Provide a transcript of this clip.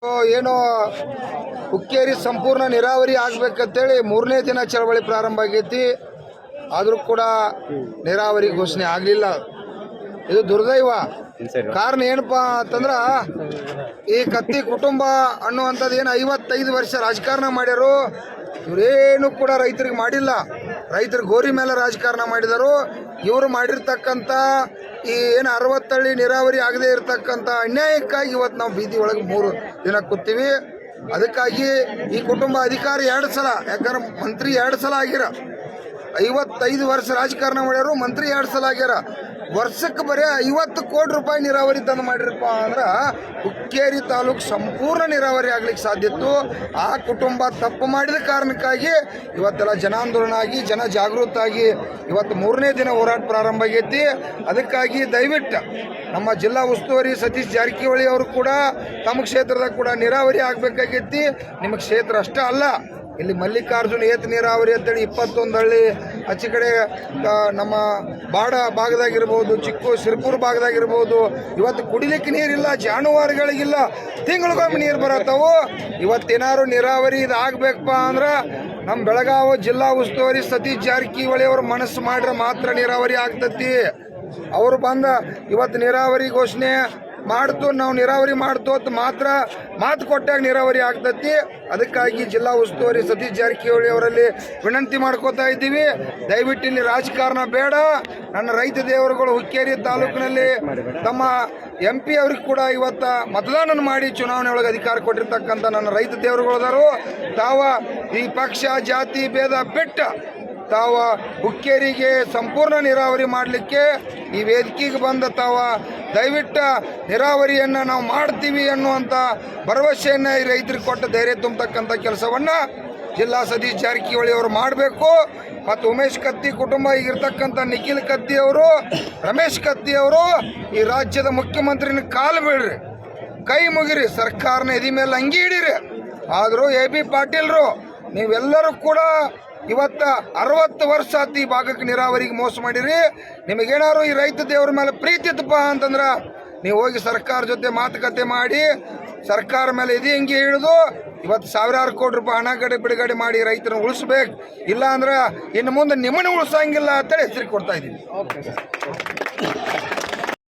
ಏನು ಹುಕ್ಕೇರಿ ಸಂಪೂರ್ಣ ನೀರಾವರಿ ಆಗ್ಬೇಕಂತೇಳಿ 3ನೇ ದಿನ ಚಳವಳಿ ಪ್ರಾರಂಭ ಆಗೈತಿ. ಆದರೂ ಕೂಡ ನೀರಾವರಿ ಘೋಷಣೆ ಆಗಲಿಲ್ಲ. ಇದು ದುರ್ದೈವ. ಕಾರಣ ಏನಪ್ಪ ಅಂತಂದ್ರೆ ಈ ಕತ್ತಿ ಕುಟುಂಬ ಅನ್ನುವಂಥದ್ದು ಏನು 55 ವರ್ಷ ರಾಜಕಾರಣ ಮಾಡ್ಯಾರು. ಇವರೇನು ಕೂಡ ರೈತರಿಗೆ ಮಾಡಿಲ್ಲ. ರೈತರ ಗೋರಿ ಮೇಲೆ ರಾಜಕಾರಣ ಮಾಡಿದರು. ಇವರು ಮಾಡಿರ್ತಕ್ಕಂಥ ಈ ಏನು 60 ಹಳ್ಳಿ ನೀರಾವರಿ ಆಗದೆ ಇರತಕ್ಕಂಥ ಅನ್ಯಾಯಕ್ಕಾಗಿ ಇವತ್ತು ನಾವು ಬೀದಿ ಒಳಗೆ 3 ದಿನ ಕೂತೀವಿ. ಅದಕ್ಕಾಗಿ ಈ ಕುಟುಂಬ ಅಧಿಕಾರಿ 2 ಸಲ, ಯಾಕಂದ್ರೆ ಮಂತ್ರಿ 2 ಸಲ ಆಗ್ಯಾರ. 55 ವರ್ಷ ರಾಜಕಾರಣ ಮಾಡ್ಯಾರು, ಮಂತ್ರಿ 2 ಸಲ ಆಗ್ಯಾರ. ವರ್ಷಕ್ಕೆ ಬರೀ 50 ಕೋಟಿ ರೂಪಾಯಿ ನೀರಾವರಿ ತಂದು ಮಾಡಿರಪ್ಪ ಅಂದ್ರೆ ಹುಕ್ಕೇರಿ ತಾಲೂಕು ಸಂಪೂರ್ಣ ನೀರಾವರಿ ಆಗ್ಲಿಕ್ಕೆ ಸಾಧ್ಯ ಇತ್ತು. ಆ ಕುಟುಂಬ ತಪ್ಪು ಮಾಡಿದ ಕಾರಣಕ್ಕಾಗಿ ಇವತ್ತೆಲ್ಲ ಜನಾಂದೋಲನ ಆಗಿ ಜನ ಜಾಗೃತ ಆಗಿ ಇವತ್ತು 3ನೇ ದಿನ ಹೋರಾಟ ಪ್ರಾರಂಭ ಆಗೈತಿ. ಅದಕ್ಕಾಗಿ ದಯವಿಟ್ಟು ನಮ್ಮ ಜಿಲ್ಲಾ ಉಸ್ತುವಾರಿ ಸತೀಶ್ ಜಾರಕಿಹೊಳಿ ಅವರು ಕೂಡ ತಮ್ಮ ಕ್ಷೇತ್ರದಾಗ ಕೂಡ ನೀರಾವರಿ ಆಗಬೇಕಾಗೈತಿ. ನಿಮ್ಮ ಕ್ಷೇತ್ರ ಅಷ್ಟೇ ಅಲ್ಲ, ಇಲ್ಲಿ ಮಲ್ಲಿಕಾರ್ಜುನ ಏತ ನೀರಾವರಿ ಅಂತೇಳಿ 21 ಹಳ್ಳಿ ಆಚೆ ಕಡೆ ನಮ್ಮ ಬಾಡ ಭಾಗದಾಗಿರ್ಬೋದು, ಸಿರ್ಪುರ ಭಾಗದಾಗಿರ್ಬೋದು, ಇವತ್ತು ಕುಡಿಲಿಕ್ಕೆ ನೀರಿಲ್ಲ, ಜಾನುವಾರುಗಳಿಗಿಲ್ಲ, ತಿಂಗಳಿಗೊಮ್ಮೆ ನೀರು ಬರತ್ತವು. ಇವತ್ತೇನಾದ್ರು ನೀರಾವರಿ ಇದು ಆಗಬೇಕಪ್ಪ ಅಂದ್ರೆ ನಮ್ಮ ಬೆಳಗಾವಿ ಜಿಲ್ಲಾ ಉಸ್ತುವಾರಿ ಸತೀಶ್ ಜಾರಕಿಹೊಳಿ ಅವರು ಮನಸ್ಸು ಮಾಡ್ರೆ ಮಾತ್ರ ನೀರಾವರಿ ಆಗ್ತತಿ. ಅವರು ಬಂದ ಇವತ್ತು ನೀರಾವರಿ ಘೋಷಣೆ ಮಾಡ್ತು, ನಾವು ನೀರಾವರಿ ಮಾಡ್ತು ಅಂತ ಮಾತ್ರ ಮಾತು ಕೊಟ್ಟಾಗ ನೀರಾವರಿ ಆಗ್ತತಿ. ಅದಕ್ಕಾಗಿ ಜಿಲ್ಲಾ ಉಸ್ತುವಾರಿ ಸತೀಶ್ ಜಾರಕಿಹೊಳಿ ಅವರಲ್ಲಿ ವಿನಂತಿ ಮಾಡ್ಕೋತಾ ಇದ್ದೀವಿ, ದಯವಿಟ್ಟು ಇಲ್ಲಿ ರಾಜಕಾರಣ ಬೇಡ. ನನ್ನ ರೈತ ದೇವರುಗಳು ಹುಕ್ಕೇರಿ ತಾಲೂಕಿನಲ್ಲಿ ತಮ್ಮ MP ಅವ್ರಿಗೆ ಕೂಡ ಇವತ್ತು ಮತದಾನ ಮಾಡಿ ಚುನಾವಣೆ ಒಳಗೆ ಅಧಿಕಾರ ಕೊಟ್ಟಿರ್ತಕ್ಕಂಥ ನನ್ನ ರೈತ ದೇವರುಗಳದಾರು. ತಾವ ಈ ಪಕ್ಷ ಜಾತಿ ಭೇದ ಬಿಟ್ಟು ತಾವ ಹುಕ್ಕೇರಿಗೆ ಸಂಪೂರ್ಣ ನೀರಾವರಿ ಮಾಡಲಿಕ್ಕೆ ಈ ವೇದಿಕೆಗೆ ಬಂದ ತಾವ ದಯವಿಟ್ಟು ನೀರಾವರಿಯನ್ನು ನಾವು ಮಾಡ್ತೀವಿ ಅನ್ನುವಂಥ ಭರವಸೆಯನ್ನು ಈ ರೈತರಿಗೆ ಕೊಟ್ಟ ಧೈರ್ಯ ತುಂಬತಕ್ಕಂಥ ಕೆಲಸವನ್ನು ಜಿಲ್ಲಾ ಸತೀಶ್ ಜಾರಕಿಹೊಳಿ ಅವರು ಮಾಡಬೇಕು. ಮತ್ತು ಉಮೇಶ್ ಕತ್ತಿ ಕುಟುಂಬ ಈಗಿರ್ತಕ್ಕಂಥ ನಿಖಿಲ್ ಕತ್ತಿ ಅವರು, ರಮೇಶ್ ಕತ್ತಿ ಅವರು ಈ ರಾಜ್ಯದ ಮುಖ್ಯಮಂತ್ರಿನ ಕಾಲು ಬೀಳ್ರಿ, ಕೈ ಮುಗಿರಿ, ಸರ್ಕಾರನ ಎದಿ ಮೇಲೆ ಅಂಗಿ ಹಿಡೀರಿ. ಆದರೂ AB ಪಾಟೀಲ್ರು ನೀವೆಲ್ಲರೂ ಕೂಡ ಇವತ್ತು 60 ವರ್ಷ ಆತಿ ಈ ಭಾಗಕ್ಕೆ ನೀರಾವರಿಗೆ ಮೋಸ ಮಾಡಿರಿ. ನಿಮಗೇನಾದ್ರು ಈ ರೈತ ದೇವ್ರ ಮೇಲೆ ಪ್ರೀತಿ ಇತ್ತಪ್ಪ ಅಂತಂದ್ರೆ ನೀವು ಹೋಗಿ ಸರ್ಕಾರ ಜೊತೆ ಮಾತುಕತೆ ಮಾಡಿ ಸರ್ಕಾರ ಮೇಲೆ ಎದಿ ಅಂಗಿ ಹಿಡಿದು ಇವತ್ತು 1000 ಕೋಟಿ ರೂಪಾಯಿ ಹಣ ಬಿಡುಗಡೆ ಮಾಡಿ ರೈತರನ್ನ ಉಳಿಸ್ಬೇಕು. ಇಲ್ಲ ಅಂದ್ರೆ ಇನ್ನು ಮುಂದೆ ನಿಮ್ಮನ್ನು ಉಳಿಸಂಗಿಲ್ಲ ಅಂತೇಳಿ ಹೆಸರಿಗೆ ಕೊಡ್ತಾ ಇದ್ದೀವಿ.